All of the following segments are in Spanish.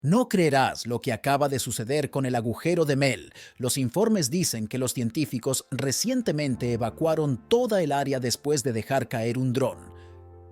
No creerás lo que acaba de suceder con el agujero de Mel. Los informes dicen que los científicos recientemente evacuaron toda el área después de dejar caer un dron.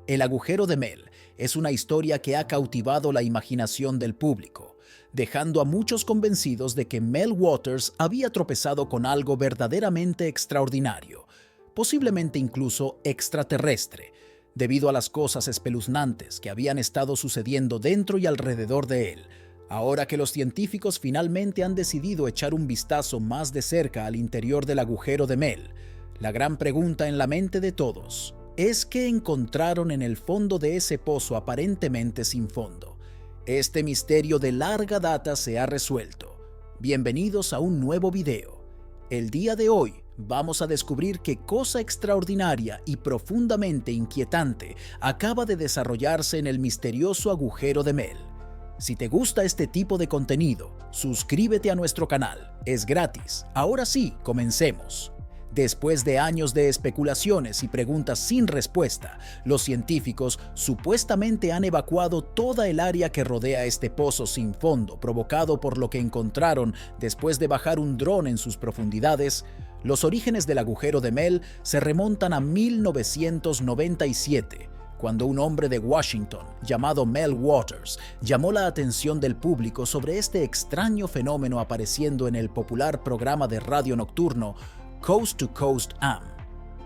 El agujero de Mel es una historia que ha cautivado la imaginación del público, dejando a muchos convencidos de que Mel Waters había tropezado con algo verdaderamente extraordinario, posiblemente incluso extraterrestre, debido a las cosas espeluznantes que habían estado sucediendo dentro y alrededor de él. Ahora que los científicos finalmente han decidido echar un vistazo más de cerca al interior del agujero de Mel, la gran pregunta en la mente de todos es qué encontraron en el fondo de ese pozo aparentemente sin fondo. Este misterio de larga data se ha resuelto. Bienvenidos a un nuevo video. El día de hoy vamos a descubrir qué cosa extraordinaria y profundamente inquietante acaba de desarrollarse en el misterioso agujero de Mel. Si te gusta este tipo de contenido, suscríbete a nuestro canal. Es gratis. Ahora sí, comencemos. Después de años de especulaciones y preguntas sin respuesta, los científicos supuestamente han evacuado toda el área que rodea este pozo sin fondo provocado por lo que encontraron después de bajar un dron en sus profundidades. Los orígenes del agujero de Mel se remontan a 1997, cuando un hombre de Washington, llamado Mel Waters, llamó la atención del público sobre este extraño fenómeno apareciendo en el popular programa de radio nocturno Coast to Coast AM.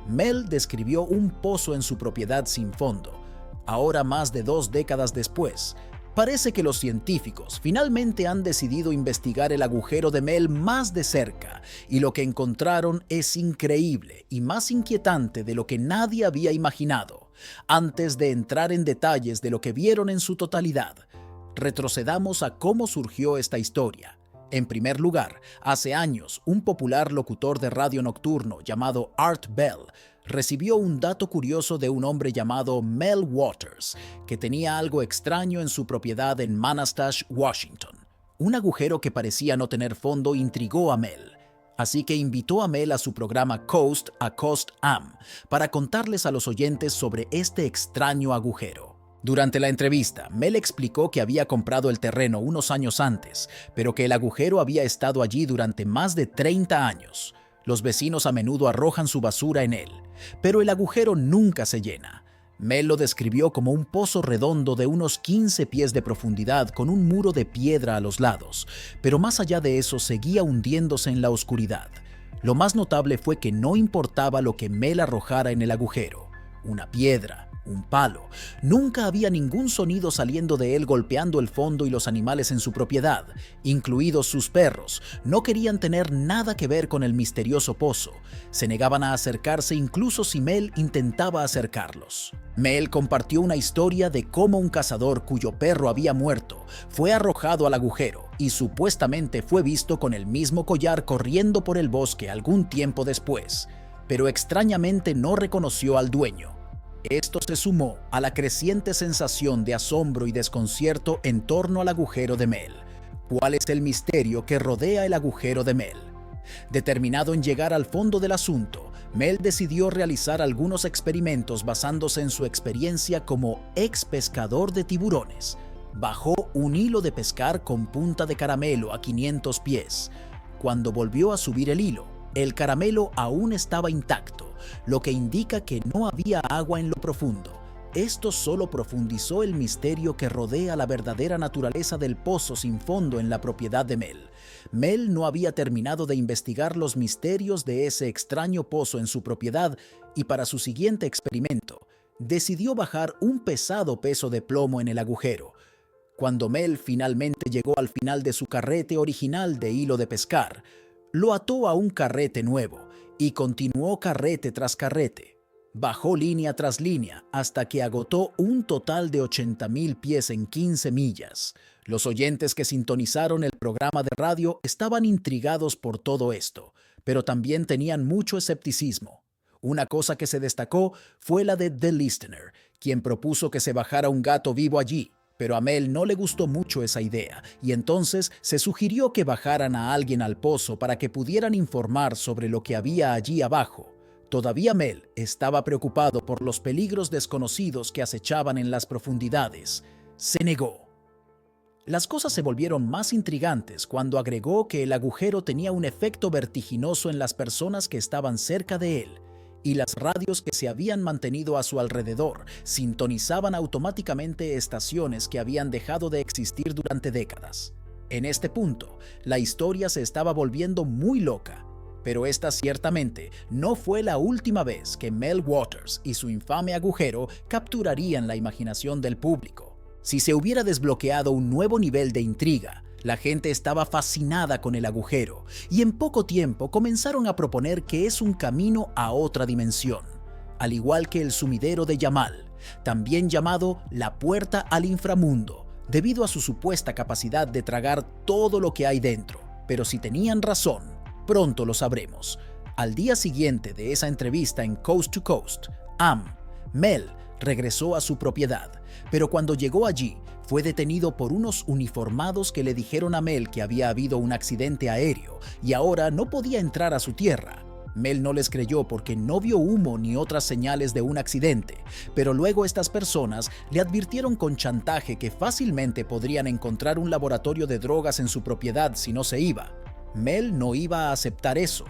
Mel describió un pozo en su propiedad sin fondo. Ahora, más de 2 décadas después, parece que los científicos finalmente han decidido investigar el agujero de Mel más de cerca, y lo que encontraron es increíble y más inquietante de lo que nadie había imaginado. Antes de entrar en detalles de lo que vieron en su totalidad, retrocedamos a cómo surgió esta historia. En primer lugar, hace años, un popular locutor de radio nocturno llamado Art Bell recibió un dato curioso de un hombre llamado Mel Waters, que tenía algo extraño en su propiedad en Manastash, Washington. Un agujero que parecía no tener fondo intrigó a Mel, así que invitó a Mel a su programa Coast a Coast AM para contarles a los oyentes sobre este extraño agujero. Durante la entrevista, Mel explicó que había comprado el terreno unos años antes, pero que el agujero había estado allí durante más de 30 años. Los vecinos a menudo arrojan su basura en él, pero el agujero nunca se llena. Mel lo describió como un pozo redondo de unos 15 pies de profundidad con un muro de piedra a los lados, pero más allá de eso seguía hundiéndose en la oscuridad. Lo más notable fue que no importaba lo que Mel arrojara en el agujero, una piedra, un palo. Nunca había ningún sonido saliendo de él golpeando el fondo y los animales en su propiedad, incluidos sus perros, no querían tener nada que ver con el misterioso pozo. Se negaban a acercarse incluso si Mel intentaba acercarlos. Mel compartió una historia de cómo un cazador cuyo perro había muerto fue arrojado al agujero y supuestamente fue visto con el mismo collar corriendo por el bosque algún tiempo después, pero extrañamente no reconoció al dueño. Esto se sumó a la creciente sensación de asombro y desconcierto en torno al agujero de Mel. ¿Cuál es el misterio que rodea el agujero de Mel? Determinado en llegar al fondo del asunto, Mel decidió realizar algunos experimentos basándose en su experiencia como ex pescador de tiburones. Bajó un hilo de pescar con punta de caramelo a 500 pies. Cuando volvió a subir el hilo, el caramelo aún estaba intacto, lo que indica que no había agua en lo profundo. Esto solo profundizó el misterio que rodea la verdadera naturaleza del pozo sin fondo en la propiedad de Mel. Mel no había terminado de investigar los misterios de ese extraño pozo en su propiedad y para su siguiente experimento, decidió bajar un pesado peso de plomo en el agujero. Cuando Mel finalmente llegó al final de su carrete original de hilo de pescar, lo ató a un carrete nuevo y continuó carrete tras carrete. Bajó línea tras línea hasta que agotó un total de 80,000 pies en 15 millas. Los oyentes que sintonizaron el programa de radio estaban intrigados por todo esto, pero también tenían mucho escepticismo. Una cosa que se destacó fue la de The Listener, quien propuso que se bajara un gato vivo allí. Pero a Mel no le gustó mucho esa idea, y entonces se sugirió que bajaran a alguien al pozo para que pudieran informar sobre lo que había allí abajo. Todavía Mel estaba preocupado por los peligros desconocidos que acechaban en las profundidades. Se negó. Las cosas se volvieron más intrigantes cuando agregó que el agujero tenía un efecto vertiginoso en las personas que estaban cerca de él, y las radios que se habían mantenido a su alrededor sintonizaban automáticamente estaciones que habían dejado de existir durante décadas. En este punto, la historia se estaba volviendo muy loca, pero esta ciertamente no fue la última vez que Mel Waters y su infame agujero capturarían la imaginación del público. Si se hubiera desbloqueado un nuevo nivel de intriga, la gente estaba fascinada con el agujero y en poco tiempo comenzaron a proponer que es un camino a otra dimensión, al igual que el sumidero de Yamal, también llamado la puerta al inframundo, debido a su supuesta capacidad de tragar todo lo que hay dentro. Pero si tenían razón, pronto lo sabremos. Al día siguiente de esa entrevista en Coast to Coast, Mel regresó a su propiedad, pero cuando llegó allí, fue detenido por unos uniformados que le dijeron a Mel que había habido un accidente aéreo y ahora no podía entrar a su tierra. Mel no les creyó porque no vio humo ni otras señales de un accidente, pero luego estas personas le advirtieron con chantaje que fácilmente podrían encontrar un laboratorio de drogas en su propiedad si no se iba. Mel no iba a aceptar eso,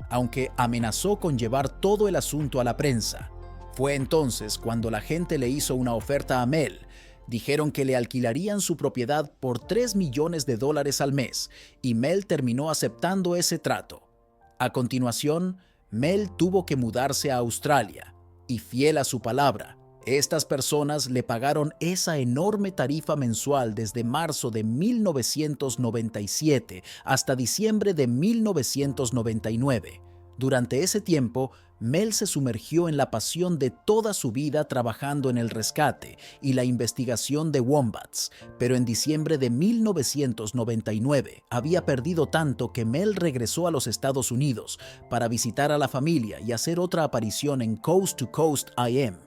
aunque amenazó con llevar todo el asunto a la prensa. Fue entonces cuando la gente le hizo una oferta a Mel. Dijeron que le alquilarían su propiedad por $3 millones al mes, y Mel terminó aceptando ese trato. A continuación, Mel tuvo que mudarse a Australia, y fiel a su palabra, estas personas le pagaron esa enorme tarifa mensual desde marzo de 1997 hasta diciembre de 1999. Durante ese tiempo, Mel se sumergió en la pasión de toda su vida trabajando en el rescate y la investigación de wombats, pero en diciembre de 1999 había perdido tanto que Mel regresó a los Estados Unidos para visitar a la familia y hacer otra aparición en Coast to Coast IM.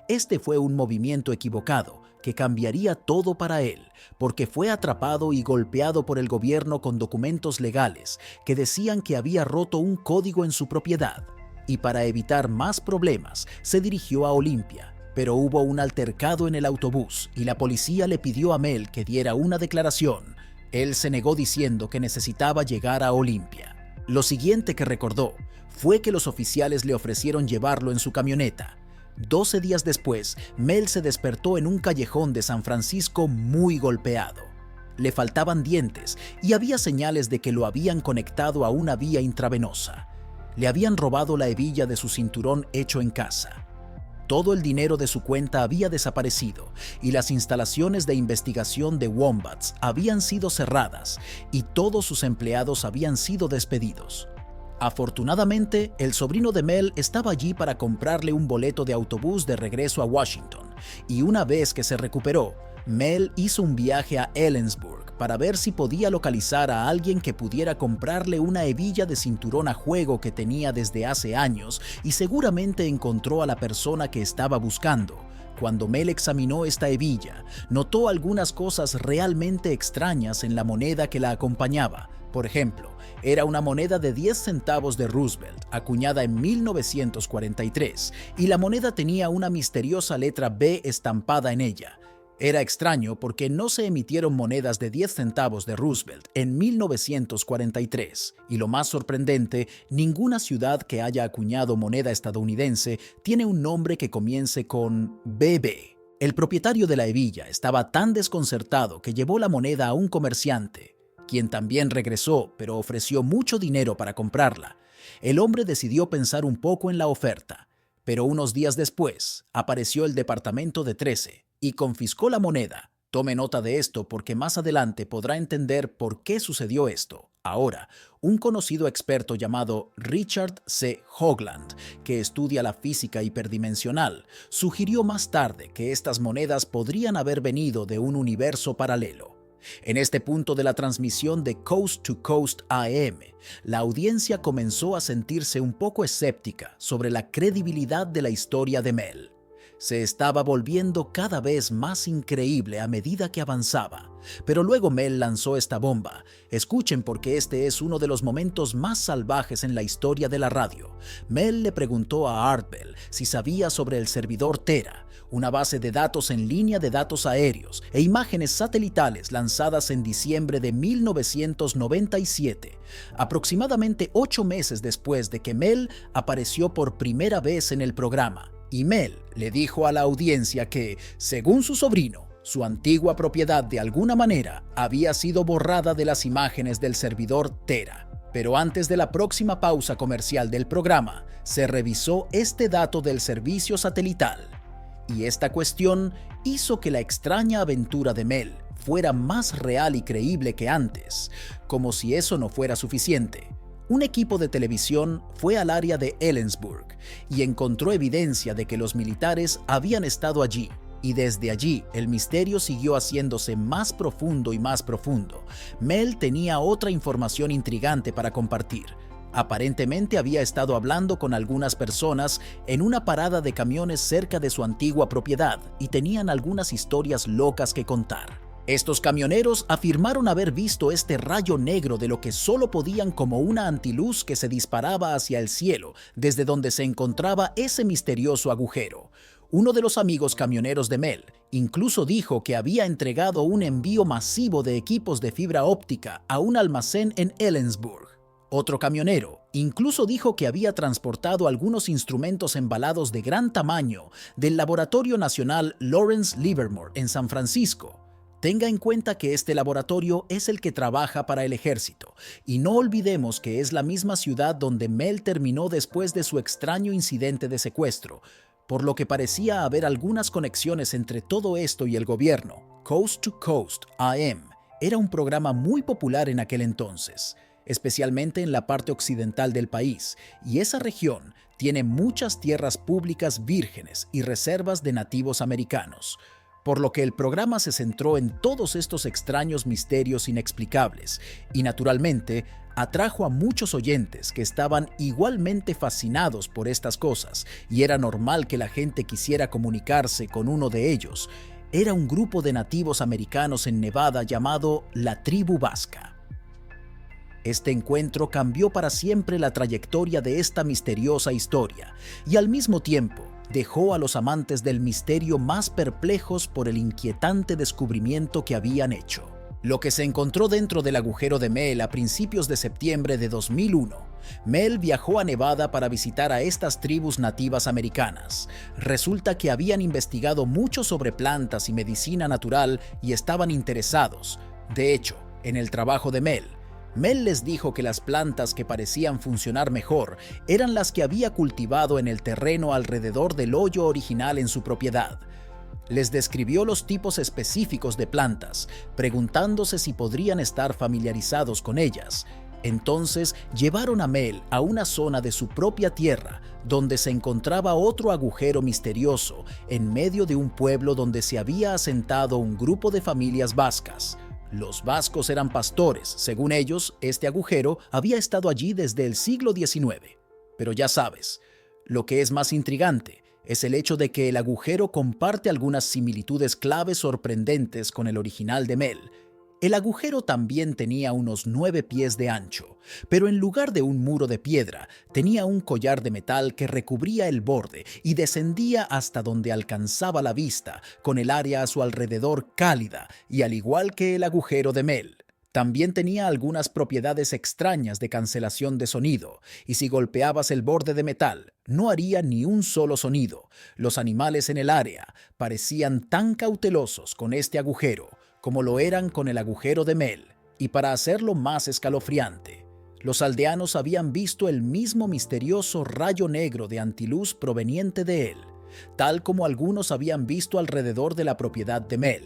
Este fue un movimiento equivocado que cambiaría todo para él, porque fue atrapado y golpeado por el gobierno con documentos legales que decían que había roto un código en su propiedad. Y para evitar más problemas, se dirigió a Olympia, pero hubo un altercado en el autobús y la policía le pidió a Mel que diera una declaración. Él se negó diciendo que necesitaba llegar a Olympia. Lo siguiente que recordó fue que los oficiales le ofrecieron llevarlo en su camioneta. 12 días después, Mel se despertó en un callejón de San Francisco muy golpeado. Le faltaban dientes y había señales de que lo habían conectado a una vía intravenosa. Le habían robado la hebilla de su cinturón hecho en casa. Todo el dinero de su cuenta había desaparecido y las instalaciones de investigación de wombats habían sido cerradas y todos sus empleados habían sido despedidos. Afortunadamente, el sobrino de Mel estaba allí para comprarle un boleto de autobús de regreso a Washington, y una vez que se recuperó, Mel hizo un viaje a Ellensburg para ver si podía localizar a alguien que pudiera comprarle una hebilla de cinturón a juego que tenía desde hace años, y seguramente encontró a la persona que estaba buscando. Cuando Mel examinó esta hebilla, notó algunas cosas realmente extrañas en la moneda que la acompañaba. Por ejemplo, era una moneda de 10 centavos de Roosevelt, acuñada en 1943, y la moneda tenía una misteriosa letra B estampada en ella. Era extraño porque no se emitieron monedas de 10 centavos de Roosevelt en 1943, y lo más sorprendente, ninguna ciudad que haya acuñado moneda estadounidense tiene un nombre que comience con BB. El propietario de la hebilla estaba tan desconcertado que llevó la moneda a un comerciante, quien también regresó, pero ofreció mucho dinero para comprarla. El hombre decidió pensar un poco en la oferta, pero unos días después apareció el Departamento de 13 y confiscó la moneda. Tome nota de esto porque más adelante podrá entender por qué sucedió esto. Ahora, un conocido experto llamado Richard C. Hoagland, que estudia la física hiperdimensional, sugirió más tarde que estas monedas podrían haber venido de un universo paralelo. En este punto de la transmisión de Coast to Coast AM, la audiencia comenzó a sentirse un poco escéptica sobre la credibilidad de la historia de Mel. Se estaba volviendo cada vez más increíble a medida que avanzaba. Pero luego Mel lanzó esta bomba. Escuchen porque este es uno de los momentos más salvajes en la historia de la radio. Mel le preguntó a Art Bell si sabía sobre el servidor Terra, una base de datos en línea de datos aéreos e imágenes satelitales lanzadas en diciembre de 1997, aproximadamente 8 meses después de que Mel apareció por primera vez en el programa. Y Mel le dijo a la audiencia que, según su sobrino, su antigua propiedad de alguna manera había sido borrada de las imágenes del servidor Tera. Pero antes de la próxima pausa comercial del programa, se revisó este dato del servicio satelital. Y esta cuestión hizo que la extraña aventura de Mel fuera más real y creíble que antes. Como si eso no fuera suficiente, un equipo de televisión fue al área de Ellensburg y encontró evidencia de que los militares habían estado allí. Y desde allí, el misterio siguió haciéndose más profundo y más profundo. Mel tenía otra información intrigante para compartir. Aparentemente había estado hablando con algunas personas en una parada de camiones cerca de su antigua propiedad y tenían algunas historias locas que contar. Estos camioneros afirmaron haber visto este rayo negro de lo que solo podían como una antiluz que se disparaba hacia el cielo desde donde se encontraba ese misterioso agujero. Uno de los amigos camioneros de Mel incluso dijo que había entregado un envío masivo de equipos de fibra óptica a un almacén en Ellensburg. Otro camionero incluso dijo que había transportado algunos instrumentos embalados de gran tamaño del Laboratorio Nacional Lawrence Livermore en San Francisco. Tenga en cuenta que este laboratorio es el que trabaja para el ejército, y no olvidemos que es la misma ciudad donde Mel terminó después de su extraño incidente de secuestro, por lo que parecía haber algunas conexiones entre todo esto y el gobierno. Coast to Coast AM era un programa muy popular en aquel entonces, especialmente en la parte occidental del país, y esa región tiene muchas tierras públicas vírgenes y reservas de nativos americanos, por lo que el programa se centró en todos estos extraños misterios inexplicables y, naturalmente, atrajo a muchos oyentes que estaban igualmente fascinados por estas cosas, y era normal que la gente quisiera comunicarse con uno de ellos. Era un grupo de nativos americanos en Nevada llamado la Tribu Vasca. Este encuentro cambió para siempre la trayectoria de esta misteriosa historia y al mismo tiempo dejó a los amantes del misterio más perplejos por el inquietante descubrimiento que habían hecho. Lo que se encontró dentro del agujero de Mel a principios de septiembre de 2001. Mel viajó a Nevada para visitar a estas tribus nativas americanas. Resulta que habían investigado mucho sobre plantas y medicina natural y estaban interesados, de hecho, en el trabajo de Mel. Mel les dijo que las plantas que parecían funcionar mejor eran las que había cultivado en el terreno alrededor del hoyo original en su propiedad. Les describió los tipos específicos de plantas, preguntándose si podrían estar familiarizados con ellas. Entonces llevaron a Mel a una zona de su propia tierra, donde se encontraba otro agujero misterioso en medio de un pueblo donde se había asentado un grupo de familias vascas. Los vascos eran pastores. Según ellos, este agujero había estado allí desde el siglo XIX. Pero ya sabes, lo que es más intrigante es el hecho de que el agujero comparte algunas similitudes claves sorprendentes con el original de Mel. El agujero también tenía unos 9 pies de ancho, pero en lugar de un muro de piedra, tenía un collar de metal que recubría el borde y descendía hasta donde alcanzaba la vista, con el área a su alrededor cálida, y al igual que el agujero de Mel. También tenía algunas propiedades extrañas de cancelación de sonido, y si golpeabas el borde de metal, no haría ni un solo sonido. Los animales en el área parecían tan cautelosos con este agujero como lo eran con el agujero de Mel, y para hacerlo más escalofriante, los aldeanos habían visto el mismo misterioso rayo negro de antiluz proveniente de él, tal como algunos habían visto alrededor de la propiedad de Mel.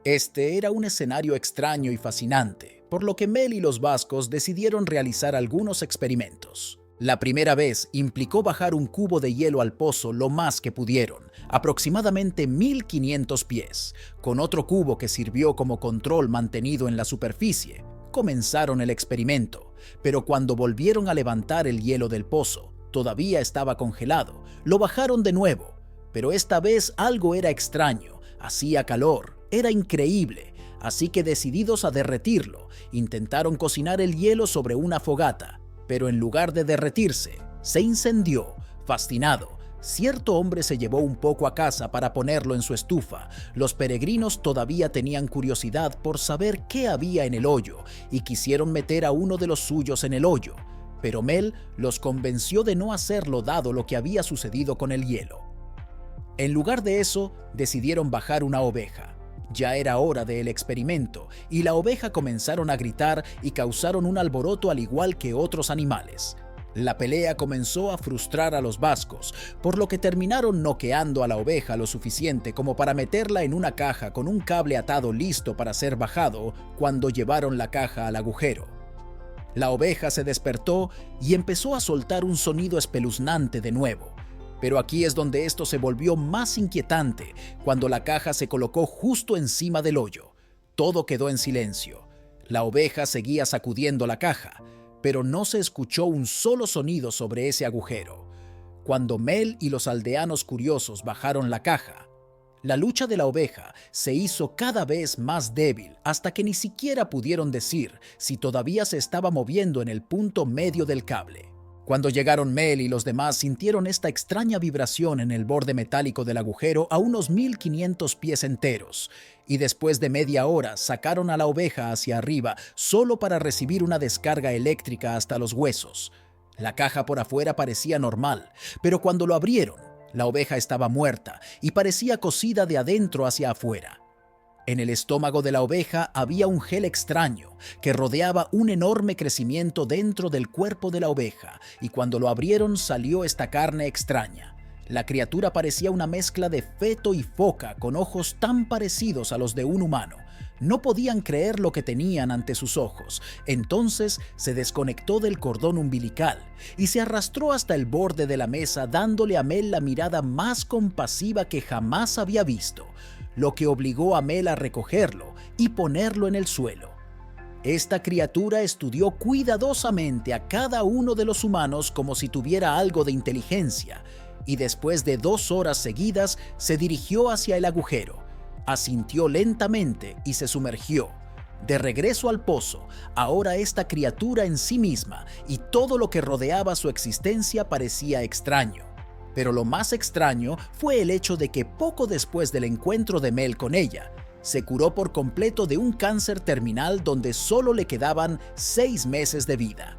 Este era un escenario extraño y fascinante, por lo que Mel y los vascos decidieron realizar algunos experimentos. La primera vez implicó bajar un cubo de hielo al pozo lo más que pudieron, aproximadamente 1500 pies, con otro cubo que sirvió como control mantenido en la superficie. Comenzaron el experimento, pero cuando volvieron a levantar el hielo del pozo, todavía estaba congelado. Lo bajaron de nuevo, pero esta vez algo era extraño, hacía calor, era increíble, así que decididos a derretirlo, intentaron cocinar el hielo sobre una fogata. Pero en lugar de derretirse, se incendió. Fascinado, Cierto hombre se llevó un poco a casa para ponerlo en su estufa. Los peregrinos todavía tenían curiosidad por saber qué había en el hoyo y quisieron meter a uno de los suyos en el hoyo, pero Mel los convenció de no hacerlo dado lo que había sucedido con el hielo. En lugar de eso, decidieron bajar una oveja. Ya era hora del experimento y la oveja comenzaron a gritar y causaron un alboroto al igual que otros animales. La pelea comenzó a frustrar a los vascos, por lo que terminaron noqueando a la oveja lo suficiente como para meterla en una caja con un cable atado listo para ser bajado cuando llevaron la caja al agujero. La oveja se despertó y empezó a soltar un sonido espeluznante de nuevo. Pero aquí es donde esto se volvió más inquietante, cuando la caja se colocó justo encima del hoyo. Todo quedó en silencio. La oveja seguía sacudiendo la caja, pero no se escuchó un solo sonido sobre ese agujero. Cuando Mel y los aldeanos curiosos bajaron la caja, la lucha de la oveja se hizo cada vez más débil hasta que ni siquiera pudieron decir si todavía se estaba moviendo en el punto medio del cable. Cuando llegaron Mel y los demás sintieron esta extraña vibración en el borde metálico del agujero a unos 1500 pies enteros, y después de media hora sacaron a la oveja hacia arriba solo para recibir una descarga eléctrica hasta los huesos. La caja por afuera parecía normal, pero cuando lo abrieron, la oveja estaba muerta y parecía cocida de adentro hacia afuera. En el estómago de la oveja había un gel extraño que rodeaba un enorme crecimiento dentro del cuerpo de la oveja, y cuando lo abrieron salió esta carne extraña. La criatura parecía una mezcla de feto y foca con ojos tan parecidos a los de un humano. No podían creer lo que tenían ante sus ojos. Entonces se desconectó del cordón umbilical y se arrastró hasta el borde de la mesa, dándole a Mel la mirada más compasiva que jamás había visto, lo que obligó a Mel a recogerlo y ponerlo en el suelo. Esta criatura estudió cuidadosamente a cada uno de los humanos como si tuviera algo de inteligencia, y después de 2 horas seguidas se dirigió hacia el agujero. Asintió lentamente y se sumergió. De regreso al pozo, ahora esta criatura en sí misma y todo lo que rodeaba su existencia parecía extraño. Pero lo más extraño fue el hecho de que poco después del encuentro de Mel con ella, se curó por completo de un cáncer terminal donde solo le quedaban 6 meses de vida.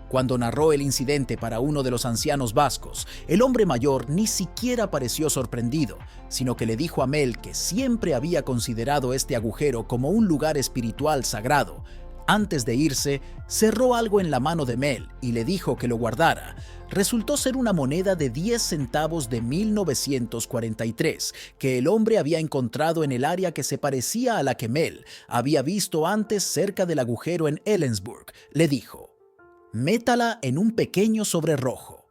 Cuando narró el incidente para uno de los ancianos vascos, el hombre mayor ni siquiera pareció sorprendido, sino que le dijo a Mel que siempre había considerado este agujero como un lugar espiritual sagrado. Antes de irse, cerró algo en la mano de Mel y le dijo que lo guardara. Resultó ser una moneda de 10 centavos de 1943 que el hombre había encontrado en el área que se parecía a la que Mel había visto antes cerca del agujero en Ellensburg. Le dijo: «Métala en un pequeño sobre rojo».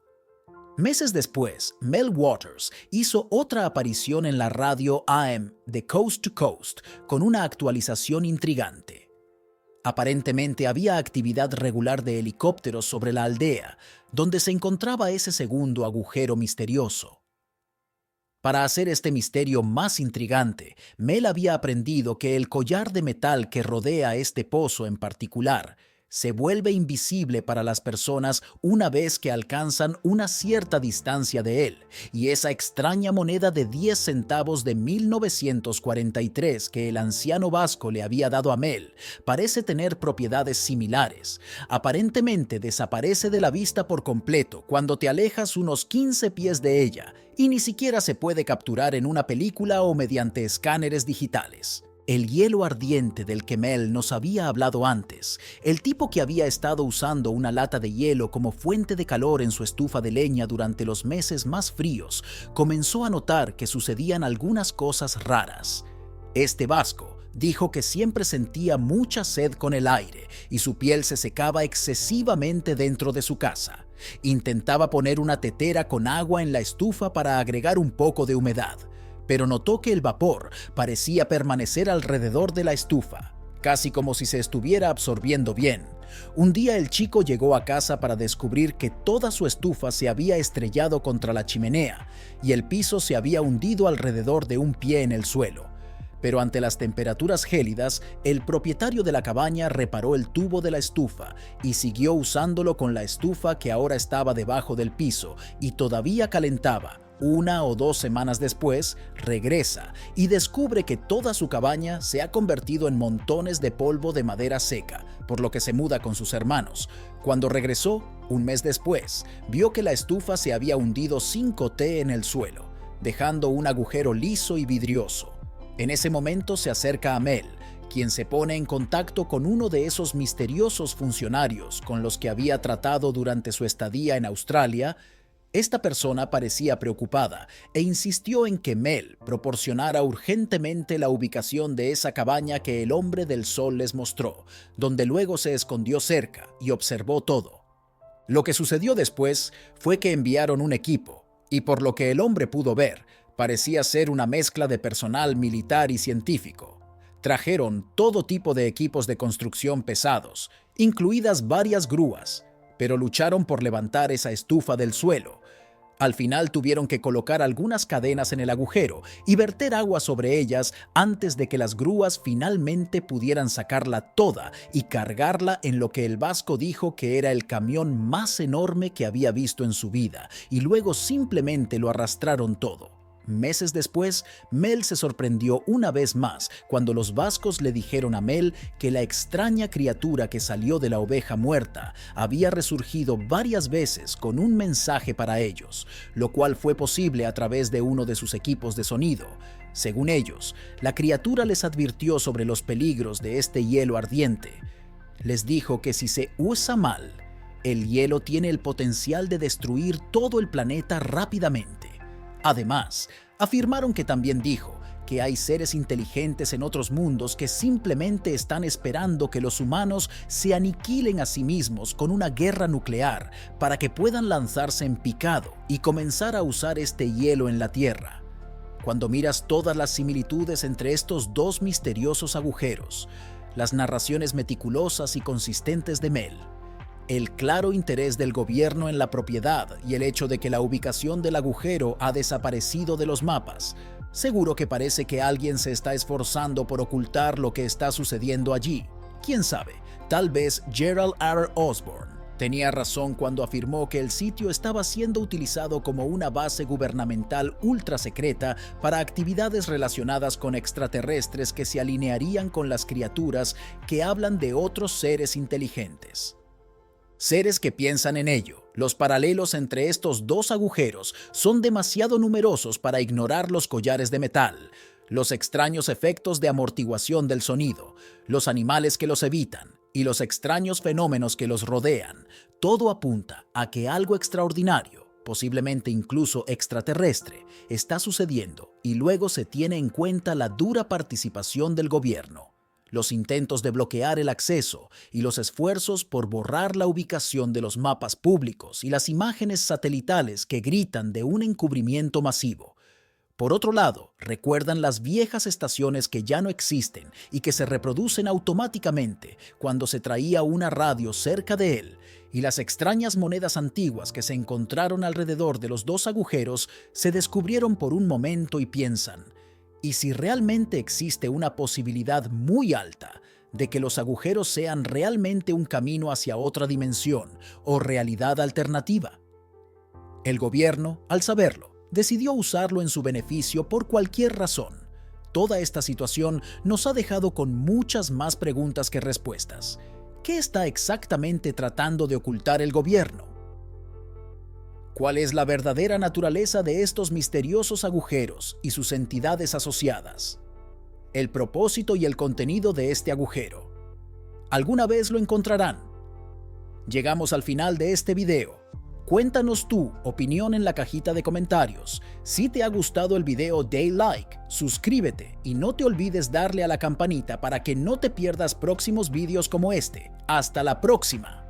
Meses después, Mel Waters hizo otra aparición en la radio AM de Coast to Coast con una actualización intrigante. Aparentemente había actividad regular de helicópteros sobre la aldea, donde se encontraba ese segundo agujero misterioso. Para hacer este misterio más intrigante, Mel había aprendido que el collar de metal que rodea este pozo en particular se vuelve invisible para las personas una vez que alcanzan una cierta distancia de él, y esa extraña moneda de 10 centavos de 1943 que el anciano vasco le había dado a Mel parece tener propiedades similares. Aparentemente desaparece de la vista por completo cuando te alejas unos 15 pies de ella, y ni siquiera se puede capturar en una película o mediante escáneres digitales. El hielo ardiente del que Mel nos había hablado antes, el tipo que había estado usando una lata de hielo como fuente de calor en su estufa de leña durante los meses más fríos, comenzó a notar que sucedían algunas cosas raras. Este vasco dijo que siempre sentía mucha sed con el aire y su piel se secaba excesivamente dentro de su casa. Intentaba poner una tetera con agua en la estufa para agregar un poco de humedad, pero notó que el vapor parecía permanecer alrededor de la estufa, casi como si se estuviera absorbiendo bien. Un día el chico llegó a casa para descubrir que toda su estufa se había estrellado contra la chimenea y el piso se había hundido alrededor de un pie en el suelo. Pero ante las temperaturas gélidas, el propietario de la cabaña reparó el tubo de la estufa y siguió usándolo con la estufa que ahora estaba debajo del piso y todavía calentaba, 1 o 2 semanas después, regresa y descubre que toda su cabaña se ha convertido en montones de polvo de madera seca, por lo que se muda con sus hermanos. Cuando regresó, un mes después, vio que la estufa se había hundido sin coté en el suelo, dejando un agujero liso y vidrioso. En ese momento se acerca a Mel, quien se pone en contacto con uno de esos misteriosos funcionarios con los que había tratado durante su estadía en Australia. Esta persona parecía preocupada e insistió en que Mel proporcionara urgentemente la ubicación de esa cabaña que el hombre del sol les mostró, donde luego se escondió cerca y observó todo. Lo que sucedió después fue que enviaron un equipo, y por lo que el hombre pudo ver, parecía ser una mezcla de personal militar y científico. Trajeron todo tipo de equipos de construcción pesados, incluidas varias grúas, pero lucharon por levantar esa estufa del suelo. Al final tuvieron que colocar algunas cadenas en el agujero y verter agua sobre ellas antes de que las grúas finalmente pudieran sacarla toda y cargarla en lo que el vasco dijo que era el camión más enorme que había visto en su vida, y luego simplemente lo arrastraron todo. Meses después, Mel se sorprendió una vez más cuando los vascos le dijeron a Mel que la extraña criatura que salió de la oveja muerta había resurgido varias veces con un mensaje para ellos, lo cual fue posible a través de uno de sus equipos de sonido. Según ellos, la criatura les advirtió sobre los peligros de este hielo ardiente. Les dijo que si se usa mal, el hielo tiene el potencial de destruir todo el planeta rápidamente. Además, afirmaron que también dijo que hay seres inteligentes en otros mundos que simplemente están esperando que los humanos se aniquilen a sí mismos con una guerra nuclear para que puedan lanzarse en picado y comenzar a usar este hielo en la Tierra. Cuando miras todas las similitudes entre estos dos misteriosos agujeros, las narraciones meticulosas y consistentes de Mel, el claro interés del gobierno en la propiedad y el hecho de que la ubicación del agujero ha desaparecido de los mapas, seguro que parece que alguien se está esforzando por ocultar lo que está sucediendo allí. ¿Quién sabe? Tal vez Gerald R. Osborne tenía razón cuando afirmó que el sitio estaba siendo utilizado como una base gubernamental ultra secreta para actividades relacionadas con extraterrestres que se alinearían con las criaturas que hablan de otros seres inteligentes. Seres que piensan en ello. Los paralelos entre estos dos agujeros son demasiado numerosos para ignorar los collares de metal, los extraños efectos de amortiguación del sonido, los animales que los evitan y los extraños fenómenos que los rodean. Todo apunta a que algo extraordinario, posiblemente incluso extraterrestre, está sucediendo, y luego se tiene en cuenta la dura participación del gobierno, los intentos de bloquear el acceso y los esfuerzos por borrar la ubicación de los mapas públicos y las imágenes satelitales que gritan de un encubrimiento masivo. Por otro lado, recuerdan las viejas estaciones que ya no existen y que se reproducen automáticamente cuando se traía una radio cerca de él, y las extrañas monedas antiguas que se encontraron alrededor de los dos agujeros se descubrieron por un momento y piensan: ¿y si realmente existe una posibilidad muy alta de que los agujeros sean realmente un camino hacia otra dimensión o realidad alternativa? El gobierno, al saberlo, decidió usarlo en su beneficio por cualquier razón. Toda esta situación nos ha dejado con muchas más preguntas que respuestas. ¿Qué está exactamente tratando de ocultar el gobierno? ¿Cuál es la verdadera naturaleza de estos misteriosos agujeros y sus entidades asociadas? El propósito y el contenido de este agujero. ¿Alguna vez lo encontrarán? Llegamos al final de este video. Cuéntanos tu opinión en la cajita de comentarios. Si te ha gustado el video, dale like, suscríbete y no te olvides darle a la campanita para que no te pierdas próximos videos como este. ¡Hasta la próxima!